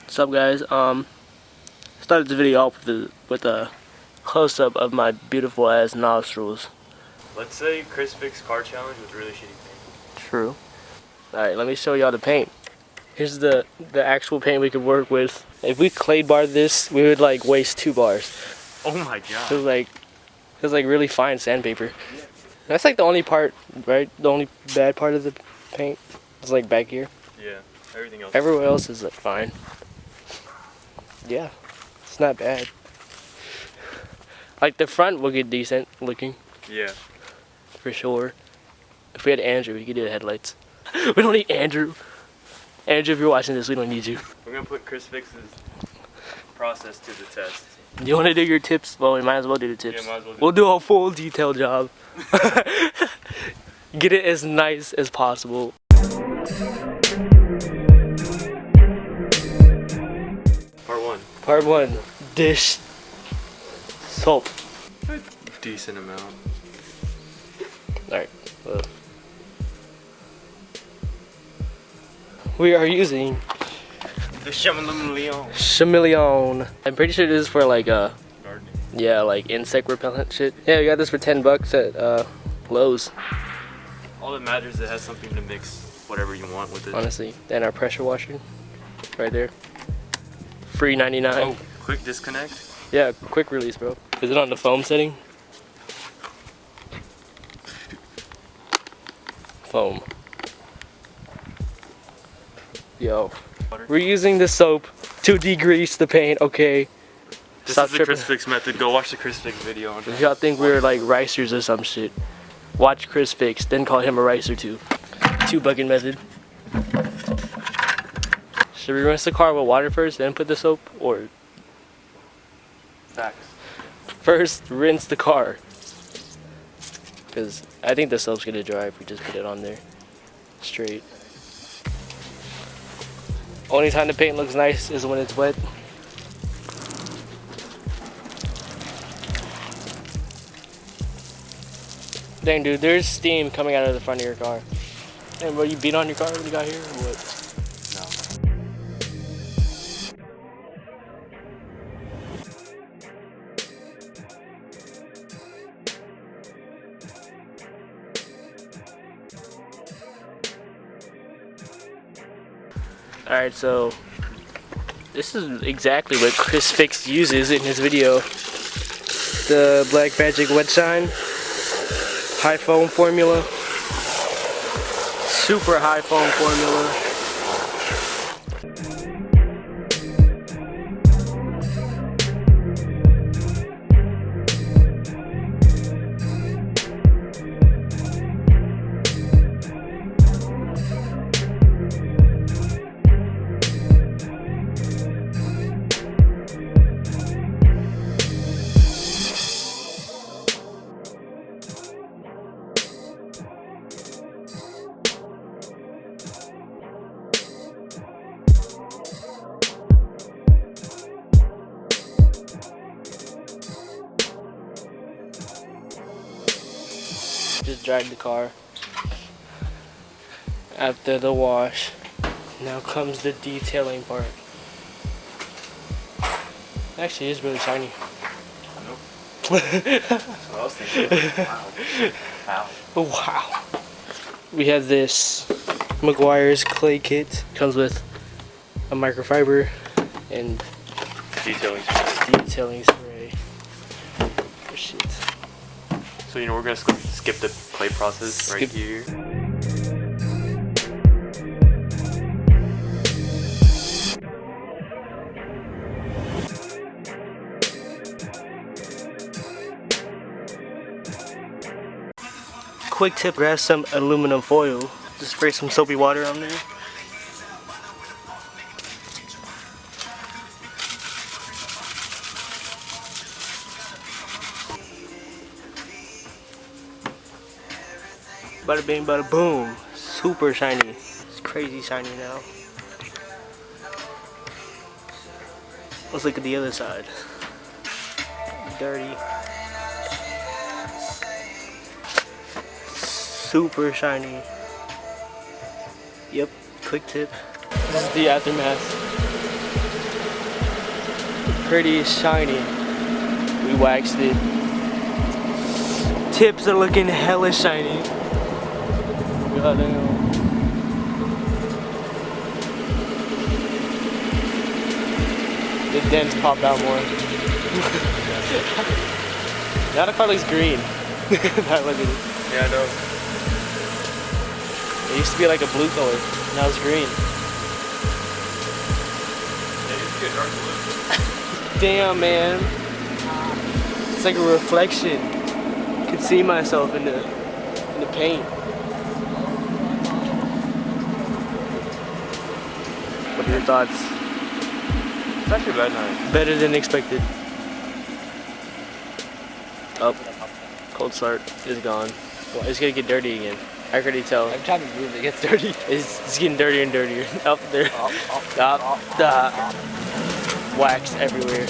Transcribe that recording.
What's up, guys? Started the video off with a close-up of my beautiful ass nostrils. Let's say ChrisFix car challenge with really shitty paint. True. Alright, let me show y'all the paint. Here's the actual paint we could work with. If we clay bar this, we would like waste 2 bars. Oh my god. It was like really fine sandpaper. Yeah. That's like the only part, right? The only bad part of the paint is like back here. Yeah, everything else. Everywhere else is like fine. Yeah, it's not bad. Like the front will get decent looking. Yeah. For sure. If we had Andrew, he could do the headlights. We don't need Andrew. Andrew, if you're watching this, we don't need you. We're gonna put ChrisFix's process to the test. You want to do your tips? Well, we might as well do the tips. Yeah, might as well we'll do a full detailed job. Get it as nice as possible. Part 1. Dish soap. A decent amount. Alright. We are using the Chameleon. Chameleon. I'm pretty sure this is for like gardening. Yeah, like insect repellent shit. Yeah, we got this for $10 at Lowe's. All that matters is it has something to mix whatever you want with it. Honestly, and our pressure washer, right there. Free 99. Oh, quick disconnect. Yeah, quick release, bro. Is it on the foam setting? Foam. Yo. We're using the soap to degrease the paint, okay? This is the ChrisFix method. Go watch the ChrisFix video. If y'all think we were like ricers or some shit, watch ChrisFix, then call him a ricer too. 2-bucket method. Should we rinse the car with water first, then put the soap, or? Facts. First, rinse the car. Because I think the soap's gonna dry if we just put it on there. Straight. Only time the paint looks nice is when it's wet. Dang, dude, there's steam coming out of the front of your car. Hey, bro, you beat on your car when you got here, or what? Alright, so this is exactly what ChrisFix uses in his video. The Black Magic Wet Shine high foam formula. Super high foam formula. Just dried the car after the wash. Now comes the detailing part. Actually, it's really shiny. Nope. That's what I was thinking. Wow. Wow. Wow. We have this McGuire's clay kit. Comes with a microfiber and detailing spray. Oh, shit. So, you know, we're gonna skip the clay process right here. Quick tip, grab some aluminum foil. Just spray some soapy water on there. Bada bing, bada boom. Super shiny. It's crazy shiny now. Let's look at the other side. Dirty. Super shiny. Yep, quick tip. This is the aftermath. pretty shiny. We waxed it. Tips are looking hella shiny. Goddamn. The dents pop out more. Now the car looks green. That look at it. Yeah, I know. It used to be like a blue color. Now it's green. Yeah, it used to be a dark blue. Damn, man. It's like a reflection. I can see myself in the paint. What are your thoughts? It's actually very nice. Better than expected. Oh, cold start is gone. Well, it's gonna get dirty again. I can already tell. Every time you move, it gets dirty. It's getting dirtier and dirtier. Up there. Wax everywhere.